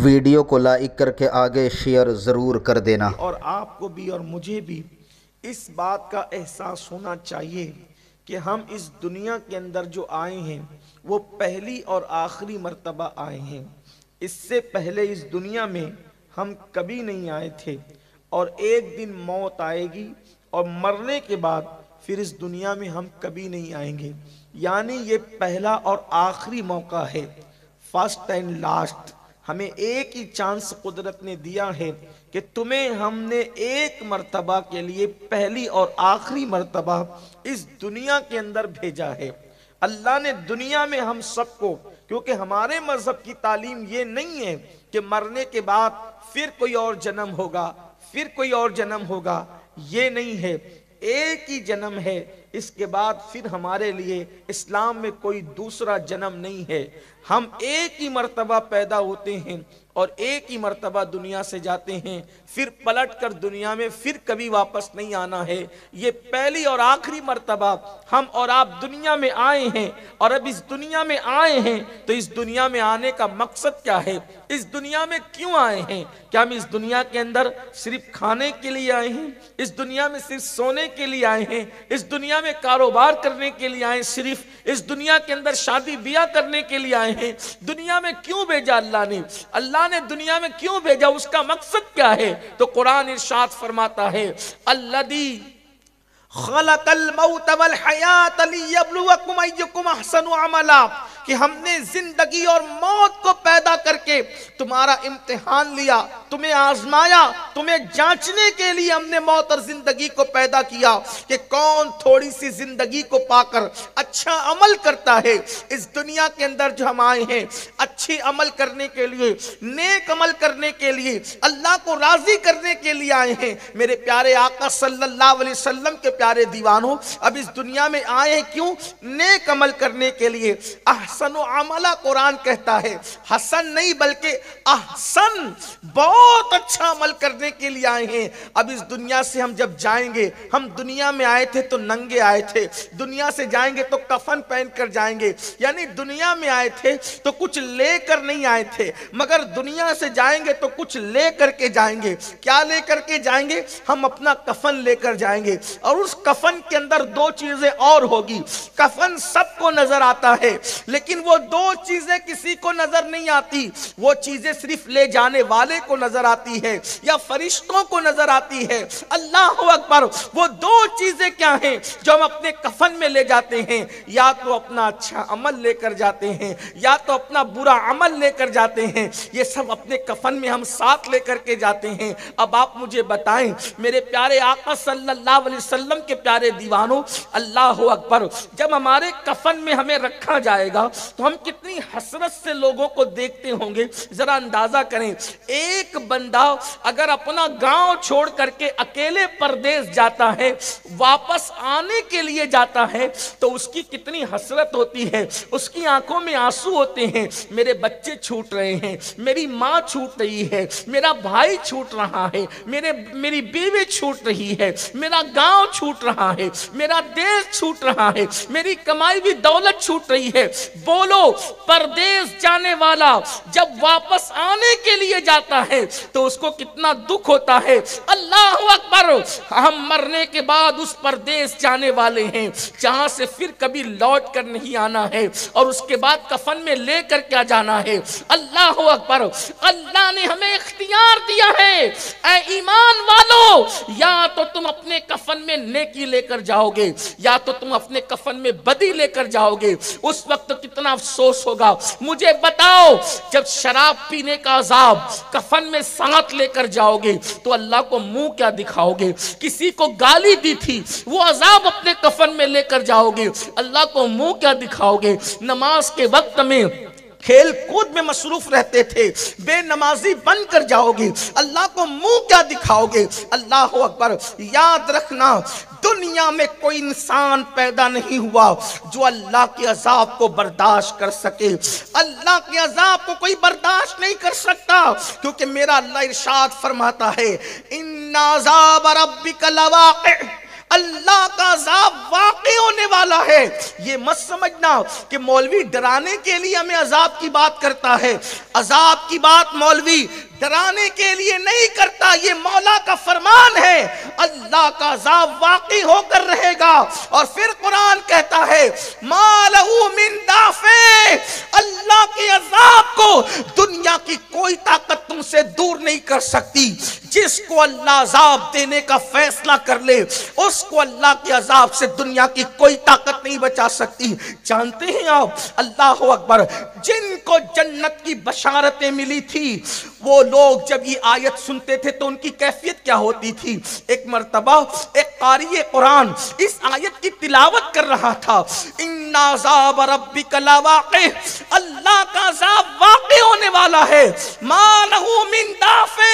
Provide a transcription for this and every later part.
Video کو like کر کے آگے شیئر ضرور کر دینا۔ اور آپ کو بھی اور مجھے بھی اس بات کا احساس ہونا چاہیے کہ ہم اس دنیا کے اندر جو آئے ہیں وہ پہلی اور آخری مرتبہ آئے ہیں۔ اس سے پہلے اس دنیا میں ہم کبھی نہیں آئے تھے، اور ایک دن موت آئے گی اور مرنے کے بعد پھر اس دنیا میں ہم کبھی نہیں آئیں گے۔ یعنی یہ پہلا اور آخری موقع ہے، فرسٹ اینڈ لاسٹ۔ ہمیں ایک ہی چانس قدرت نے دیا ہے کہ تمہیں ہم نے ایک مرتبہ کے لیے پہلی اور آخری مرتبہ اس دنیا کے اندر بھیجا ہے۔ اللہ نے دنیا میں ہم سب کو، کیونکہ ہمارے مذہب کی تعلیم یہ نہیں ہے کہ مرنے کے بعد پھر کوئی اور جنم ہوگا، پھر کوئی اور جنم ہوگا، یہ نہیں ہے، ایک ہی جنم ہے، اس کے بعد پھر ہمارے لیے اسلام میں کوئی دوسرا جنم نہیں ہے۔ ہم ایک ہی مرتبہ پیدا ہوتے ہیں اور ایک ہی مرتبہ دنیا سے جاتے ہیں، پھر پلٹ کر دنیا میں پھر کبھی واپس نہیں آنا ہے۔ یہ پہلی اور آخری مرتبہ ہم اور آپ دنیا میں آئے ہیں، اور اب اس دنیا میں آئے ہیں تو اس دنیا میں آنے کا مقصد کیا ہے؟ اس دنیا میں کیوں آئے ہیں؟ کیا ہم اس دنیا کے اندر صرف کھانے کے لیے آئے ہیں؟ اس دنیا میں صرف سونے کے لیے آئے ہیں؟ اس دنیا میں کاروبار کرنے کے لیے آئے؟ صرف اس دنیا کے اندر شادی بیاہ کرنے کے لیے آئے ہیں؟ دنیا میں کیوں بھیجا اللہ نے دنیا میں کیوں بھیجا؟ اس کا مقصد کیا ہے؟ تو قرآن ارشاد فرماتا ہے الذی خلق الموت والحیات لیبلوکم ایکم احسن عملا، کہ ہم نے زندگی اور موت کو پیدا کر کے تمہارا امتحان لیا، تمہیں آزمایا، تمہیں جانچنے کے لیے ہم نے موت اور زندگی کو پیدا کیا کہ کون تھوڑی سی زندگی کو پا کر اچھا عمل کرتا ہے۔ اس دنیا کے اندر جو ہم آئے ہیں اچھی عمل کرنے کے لیے، نیک عمل کرنے کے لیے، اللہ کو راضی کرنے کے لیے آئے ہیں۔ میرے پیارے آقا صلی اللہ علیہ وسلم کے پیارے دیوانوں، اب اس دنیا میں آئے ہیں کیوں؟ نیک عمل کرنے کے لیے۔ احسن عملہ قرآن کہتا ہے، حسن نہیں بلکہ احسن، بہت اچھا عمل کرنے کے لیے آئے ہیں۔ اب اس دنیا سے ہم جب جائیں گے، ہم دنیا میں آئے تھے تو ننگے آئے تھے، دنیا سے جائیں گے تو کفن پہن کر جائیں گے، یعنی دنیا میں آئے تھے تو کچھ لے کر نہیں آئے تھے، مگر دنیا سے جائیں گے تو کچھ لے کر کے جائیں گے۔ کیا لے کر کے جائیں گے؟ ہم اپنا کفن لے کر جائیں گے، اور اس کفن کے اندر دو چیزیں اور ہوگی۔ کفن سب کو نظر آتا ہے، لیکن وہ دو چیزیں کسی کو نظر نہیں آتی۔ وہ چیزیں صرف لے جانے والے کو نظر آتی ہے یا فرشتوں کو نظر آتی ہے۔ اللہ اکبر! وہ دو چیزیں کیا ہیں جو ہم اپنے کفن میں لے جاتے ہیں؟ یا تو اپنا اچھا عمل لے کر جاتے ہیں، یا تو اپنا برا عمل لے کر جاتے ہیں۔ یہ سب اپنے کفن میں ہم ساتھ لے کر کے جاتے ہیں۔ اب آپ مجھے بتائیں میرے پیارے آقا صلی اللہ علیہ وسلم کے پیارے دیوانوں، اللہ اکبر، جب ہمارے کفن میں ہمیں رکھا جائے گا تو ہم کتنی حسرت سے لوگوں کو دیکھتے ہوں گے۔ ذرا اندازہ کریں، ایک بندہ اگر اپنا گاؤں چھوڑ کر کے اکیلے پردیس جاتا ہے، واپس آنے کے لیے جاتا ہے تو اس کی کتنی حسرت ہوتی ہے، اس کی آنکھوں میں آنسو ہوتے ہیں۔ میرے بچے چھوٹ رہے ہیں، میری ماں چھوٹ رہی ہے، میرا بھائی چھوٹ رہا ہے، میری بیوی چھوٹ رہی ہے، میرا گاؤں چھوٹ رہا ہے، میرا دیش چھوٹ رہا ہے، میری کمائی ہوئی دولت چھوٹ رہی ہے۔ بولو، پردیس جانے والا جب واپس آنے کے لیے جاتا ہے تو اس کو کتنا دکھ ہوتا ہے۔ اللہ اکبر! ہم مرنے کے بعد اس پردیس جانے والے ہیں جہاں سے پھر کبھی لوٹ کر نہیں آنا ہے، اور اس کے بعد کفن میں لے کر کیا جانا ہے۔ اللہ اکبر! اللہ نے ہمیں اختیار دیا ہے، اے ایمان والو، یا تو تم اپنے کفن میں نیکی لے کر جاؤ گے، یا تو تم اپنے کفن میں بدی لے کر جاؤ گے۔ اس وقت کتنا افسوس ہوگا۔ مجھے بتاؤ، جب شراب پینے کا عذاب کفن میں ساتھ لے کر جاؤ گے تو اللہ کو منہ کیا دکھاؤ گے؟ کسی کو گالی دی تھی، وہ عذاب اپنے کفن میں لے کر جاؤ گے، اللہ کو منہ کیا دکھاؤ گے؟ نماز کے وقت میں کھیل کود میں مصروف رہتے تھے، بے نمازی بن کر جاؤ گے، اللہ کو منہ کیا دکھاؤ گے؟ اللہ اکبر! یاد رکھنا، دنیا میں کوئی انسان پیدا نہیں ہوا جو اللہ کے عذاب کو برداشت کر سکے۔ اللہ کے عذاب کو کوئی برداشت نہیں کر سکتا، کیونکہ میرا اللہ ارشاد فرماتا ہے ان عذاب ربک لواقع، اللہ کا عذاب واقع ہونے والا ہے۔ یہ مت سمجھنا کہ مولوی ڈرانے کے لیے ہمیں عذاب کی بات کرتا ہے۔ عذاب کی بات مولوی ڈرانے کے لیے نہیں کرتا، یہ مولا کا فرمان ہے۔ اللہ کا عذاب واقع ہو کر رہے گا، اور پھر قرآن کہتا ہے ما لہو من دافع، اللہ کے عذاب کو دنیا کی کوئی طاقت تم سے دور نہیں کر سکتی۔ جس کو اللہ عذاب دینے کا فیصلہ کر لے، اس کو اللہ کے عذاب سے دنیا کی کوئی طاقت نہیں بچا سکتی۔ جانتے ہیں آپ، اللہ اکبر، جن کو جنت کی بشارتیں ملی تھی، وہ لوگ جب یہ آیت سنتے تھے تو ان کی کیفیت کیا ہوتی تھی؟ ایک مرتبہ ایک قاری قرآن اس آیت کی تلاوت کر رہا تھا، ان عذاب ربک لواقع، اللہ کا عذاب واقع ہونے والا ہے، ما لہو من دافع،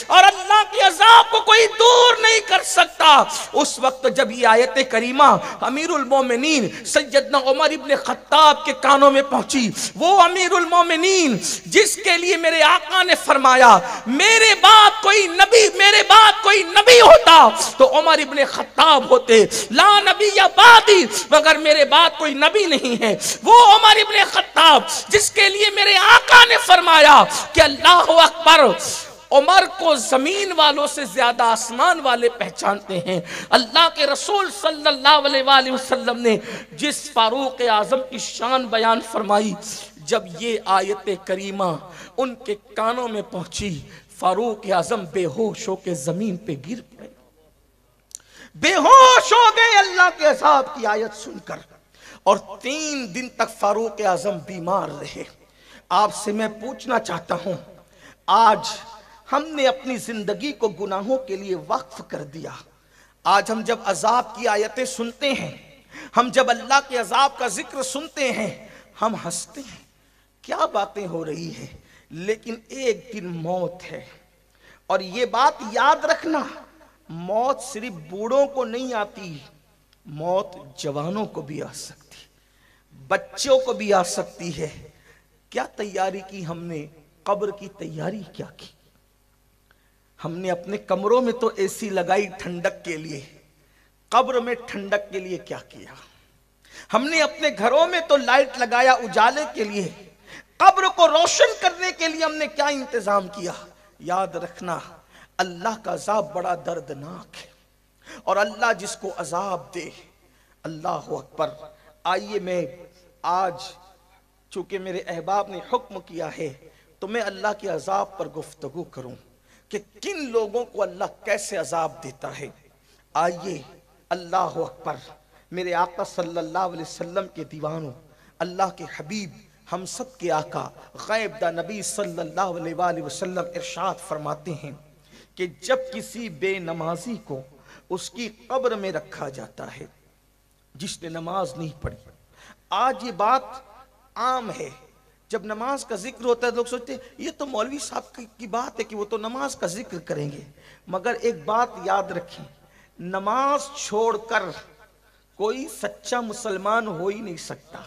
اور اللہ کے عذاب کو کوئی دور نہیں کر سکتا۔ اس وقت جب یہ آیت کریمہ امیر المومنین سیدنا عمر ابن خطاب کے کانوں میں پہنچی، وہ امیر المومنین جس کے لیے میرے آقا نے فرمایا میرے بعد کوئی نبی ہوتا تو عمر ابن خطاب ہوتے، لا نبی یا بعدی، مگر میرے بعد کوئی نبی نہیں ہے، وہ عمر ابن خطاب جس کے لیے میرے آقا نے فرمایا کہ اللہ اکبر، عمر کو زمین والوں سے زیادہ آسمان والے پہچانتے ہیں۔ اللہ کے رسول صلی اللہ علیہ وآلہ وسلم نے جس فاروق اعظم کی شان بیان فرمائی، جب یہ آیت کریمہ ان کے کانوں میں پہنچی، فاروق اعظم بے ہوش ہو کے زمین پہ گر پڑے، بے ہوش ہو گئے اللہ کے عذاب کی آیت سن کر، اور 3 دن تک فاروق اعظم بیمار رہے۔ آپ سے میں پوچھنا چاہتا ہوں، آج ہم نے اپنی زندگی کو گناہوں کے لیے وقف کر دیا۔ آج ہم جب عذاب کی آیتیں سنتے ہیں، ہم جب اللہ کے عذاب کا ذکر سنتے ہیں، ہم ہنستے ہیں، کیا باتیں ہو رہی ہیں، لیکن ایک دن موت ہے۔ اور یہ بات یاد رکھنا، موت صرف بوڑھوں کو نہیں آتی، موت جوانوں کو بھی آ سکتی، بچوں کو بھی آ سکتی ہے۔ کیا تیاری کی ہم نے؟ قبر کی تیاری کیا کی؟ ہم نے اپنے کمروں میں تو اے سی لگائی ٹھنڈک کے لیے، قبر میں ٹھنڈک کے لیے کیا کیا؟ ہم نے اپنے گھروں میں تو لائٹ لگایا اجالے کے لیے، قبر کو روشن کرنے کے لیے ہم نے کیا انتظام کیا؟ یاد رکھنا، اللہ کا عذاب بڑا دردناک ہے، اور اللہ جس کو عذاب دے، اللہ اکبر۔ آئیے میں آج چونکہ میرے احباب نے حکم کیا ہے تو میں اللہ کے عذاب پر گفتگو کروں کہ کن لوگوں کو اللہ کیسے عذاب دیتا ہے۔ آئیے، اللہ اکبر، میرے آقا صلی اللہ علیہ وسلم کے دیوانوں، اللہ کے حبیب، ہم سب کے آقا غیب دا نبی صلی اللہ علیہ وآلہ وسلم ارشاد فرماتے ہیں کہ جب کسی بے نمازی کو اس کی قبر میں رکھا جاتا ہے جس نے نماز نہیں پڑھی، آج یہ بات عام ہے، جب نماز کا ذکر ہوتا ہے لوگ سوچتے ہیں یہ تو مولوی صاحب کی بات ہے کہ وہ تو نماز کا ذکر کریں گے، مگر ایک بات یاد رکھیں، نماز چھوڑ کر کوئی سچا مسلمان ہو ہی نہیں سکتا۔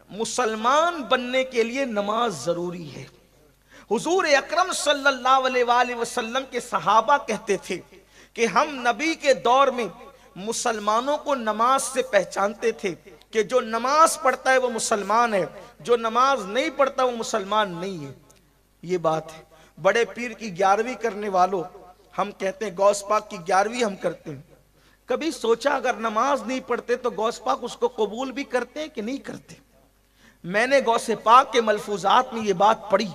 مسلمان بننے کے لیے نماز ضروری ہے۔ حضور اکرم صلی اللہ علیہ وآلہ وسلم کے صحابہ کہتے تھے کہ ہم نبی کے دور میں مسلمانوں کو نماز سے پہچانتے تھے کہ جو نماز پڑھتا ہے وہ مسلمان ہے، جو نماز نہیں پڑھتا وہ مسلمان نہیں ہے۔ یہ بات ہے۔ بڑے پیر کی 11ویں کرنے والوں، ہم کہتے ہیں غوث پاک کی 11ویں ہم کرتے ہیں، کبھی سوچا اگر نماز نہیں پڑھتے تو غوث پاک اس کو قبول بھی کرتے ہیں کہ نہیں کرتے؟ میں نے غوث پاک کے ملفوظات میں یہ بات پڑھی،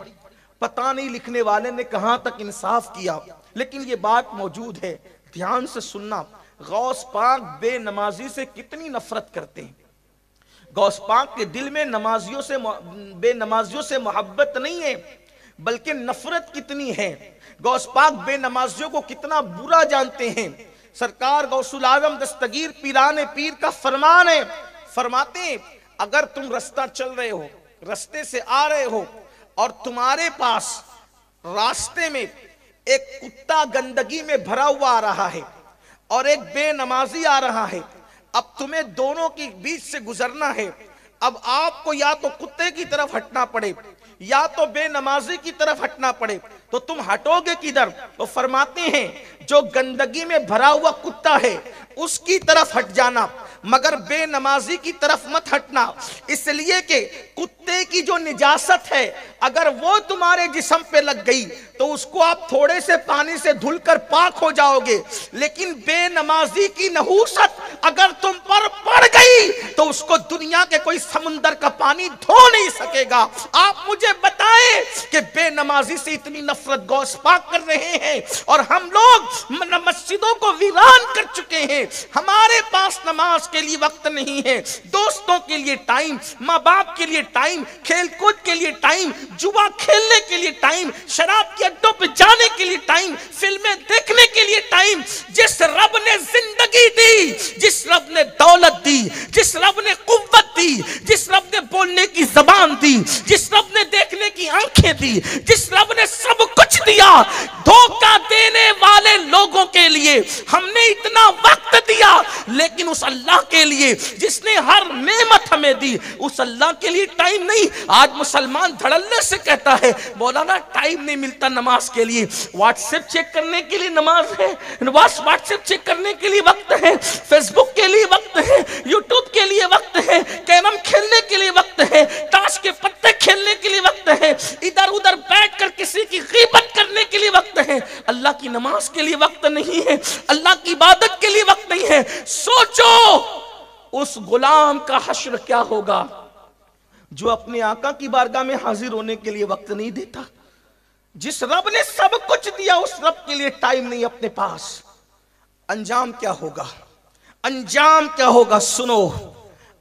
پتہ نہیں لکھنے والے نے کہاں تک انصاف کیا، لیکن یہ بات موجود ہے، دھیان سے سننا۔ غوث پاک بے نمازی سے کتنی نفرت کرتے ہیں۔ غوث پاک کے دل میں بے نمازیوں سے محبت نہیں ہے، بلکہ نفرت کتنی ہے۔ غوث پاک بے نمازیوں کو کتنا برا جانتے ہیں۔ سرکار غوث العظم دستگیر پیران پیر کا فرمان ہے، فرماتے ہیں اگر تم رستہ چل رہے ہو، رستے سے آ رہے ہو، اور تمہارے پاس راستے میں ایک کتا گندگی میں بھرا ہوا آ رہا ہے اور ایک بے نمازی آ رہا ہے، اب تمہیں دونوں کے بیچ سے گزرنا ہے، اب آپ کو یا تو کتے کی طرف ہٹنا پڑے یا تو بے نمازی کی طرف ہٹنا پڑے، تو تم ہٹو گے کدھر؟ تو فرماتے ہیں جو گندگی میں بھرا ہوا کتا ہے اس کی طرف ہٹ جانا، مگر بے نمازی کی طرف مت ہٹنا، اس لیے کہ کتے کی جو نجاست ہے اگر وہ تمہارے جسم پہ لگ گئی تو اس کو آپ تھوڑے سے پانی سے دھل کر پاک ہو جاؤ گے، لیکن بے نمازی کی نحوست اگر تم پر پڑ گئی تو اس کو دنیا کے کوئی سمندر کا پانی دھو نہیں سکے گا۔ آپ مجھے بتائیں کہ بے نمازی سے اتنی نفرت غوث پاک کر رہے ہیں اور ہم لوگ مسجدوں کو ویران کر چکے ہیں، ہمارے پاس نماز کے لیے وقت نہیں ہے، دوستوں کے لیے ٹائم، ماں باپ کے لیے ٹائم، کھیل کود کے لیے ٹائم، جوا کھیلنے کے لیے ٹائم، شراب کے اڈوں پہ جانے کے لیے ٹائم، فلمیں دیکھنے کے لیے ٹائم۔ جس رب نے زندگی دی، جس رب نے دولت دی، جس رب نے قوت دی، جس رب نے بولنے کی زبان دی، جس رب نے دیکھنے کی آنکھیں دی، جس رب نے سب کچھ دیا، دھوکہ دینے والے لوگوں کے لیے ہم نے اتنا وقت دیا، لیکن اس اللہ کے لیے جس نے ہر نعمت ہمیں دی اس اللہ کے لیے ٹائم نہیں۔ آج مسلمان دھڑلے سے کہتا ہے مولانا ٹائم نہیں ملتا نماز کے لیے، واٹس ایپ چیک کرنے کے لیے نماز ہے، واٹس ایپ چیک کرنے کے لیے وقت ہے، فیس بک کے لیے وقت ہے، یوٹیوب کے لیے وقت ہے، کیرم کھیلنے کے لیے وقت ہے، تاش کے پتے کھیلنے کے لیے وقت ہے، ادھر ادھر بیٹھ کر کسی کی غیبت کرنے کے لیے وقت ہے، اللہ کی نماز کے لیے وقت نہیں ہے، اللہ کی عبادت کے لیے وقت نہیں ہے۔ سوچو اس غلام کا حشر کیا ہوگا جو اپنے آقا کی بارگاہ میں حاضر ہونے کے لیے وقت نہیں دیتا۔ جس رب نے سب کچھ دیا اس رب کے لیے ٹائم نہیں اپنے پاس۔ انجام کیا ہوگا؟ انجام کیا ہوگا؟ سنو،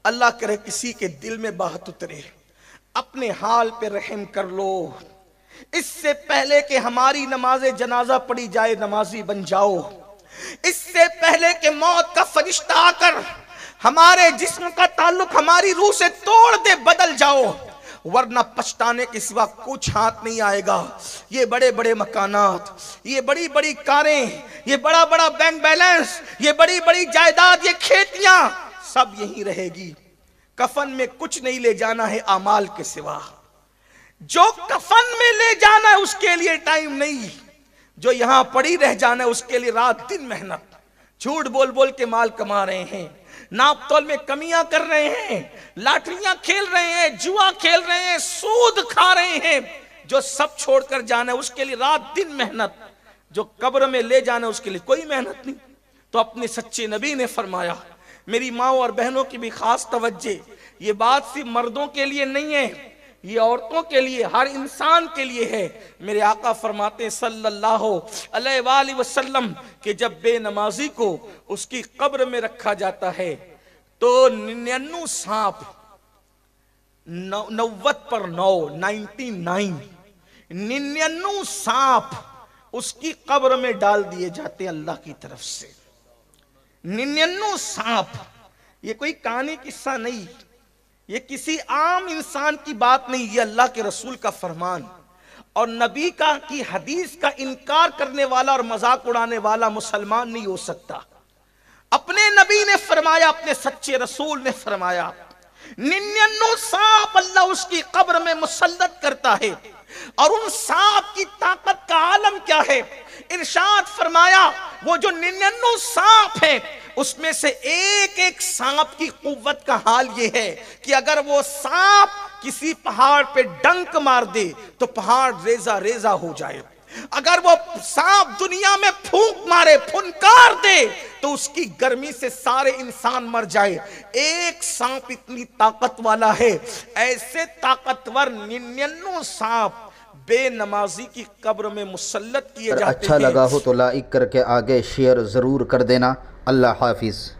اللہ کرے کسی کے دل میں بات اترے، اپنے حال پہ رحم کر لو، اس سے پہلے کہ ہماری نماز جنازہ پڑھی جائے نمازی بن جاؤ، اس سے پہلے کہ موت کا فرشتہ آ کر ہمارے جسم کا تعلق ہماری روح سے توڑ دے بدل جاؤ، ورنہ پچھتانے کے سوا کچھ ہاتھ نہیں آئے گا۔ یہ بڑے بڑے مکانات، یہ بڑی بڑی کاریں، یہ بڑا بڑا بینک بیلنس، یہ بڑی بڑی جائیداد، یہ کھیتیاں سب یہیں رہے گی۔ کفن میں کچھ نہیں لے جانا ہے اعمال کے سوا، جو کفن میں لے جانا ہے اس کے لیے ٹائم نہیں، جو یہاں پڑی رہ جانا ہے اس کے لیے رات دن محنت، جھوٹ بول بول کے مال کما رہے ہیں، ناپ تول میں کمیاں کر رہے ہیں، لاٹریاں کھیل رہے ہیں، جوا کھیل رہے ہیں، سود کھا رہے ہیں، جو سب چھوڑ کر جانا ہے اس کے لیے رات دن محنت، جو قبر میں لے جانا ہے اس کے لیے کوئی محنت نہیں۔ تو اپنے سچے نبی نے فرمایا، میری ماں اور بہنوں کی بھی خاص توجہ، یہ بات صرف مردوں کے لیے نہیں ہے، یہ عورتوں کے لیے، ہر انسان کے لیے ہے۔ میرے آقا فرماتے ہیں صلی اللہ علیہ وآلہ وسلم کہ جب بے نمازی کو اس کی قبر میں رکھا جاتا ہے تو 99 سانپ 99 سانپ اس کی قبر میں ڈال دیے جاتے ہیں اللہ کی طرف سے۔ 99 سانپ، یہ کوئی کہانی قصہ نہیں، یہ کسی عام انسان کی بات نہیں، یہ اللہ کے رسول کا فرمان، اور نبی کی حدیث کا انکار کرنے والا اور مذاق اڑانے والا مسلمان نہیں ہو سکتا۔ اپنے نبی نے فرمایا، اپنے سچے رسول نے فرمایا، 99 سانپ اللہ اس کی قبر میں مسلط کرتا ہے، اور ان سانپ کی طاقت کا عالم کیا ہے؟ ارشاد فرمایا وہ جو 99 سانپ ہیں اس میں سے ایک ایک سانپ کی قوت کا حال یہ ہے کہ اگر وہ سانپ کسی پہاڑ پہ ڈنک مار دے تو پہاڑ ریزہ ریزہ ہو جائے، اگر وہ سانپ دنیا میں پھونک مارے، پھنکار دے تو اس کی گرمی سے سارے انسان مر جائے۔ ایک سانپ اتنی طاقت والا ہے، ایسے طاقتور 99 سانپ بے نمازی کی قبر میں مسلط کیے جاتے ہیں۔ اچھا لگا ہو تو لائک کر کے آگے شیئر ضرور کر دینا۔ اللہ حافظ۔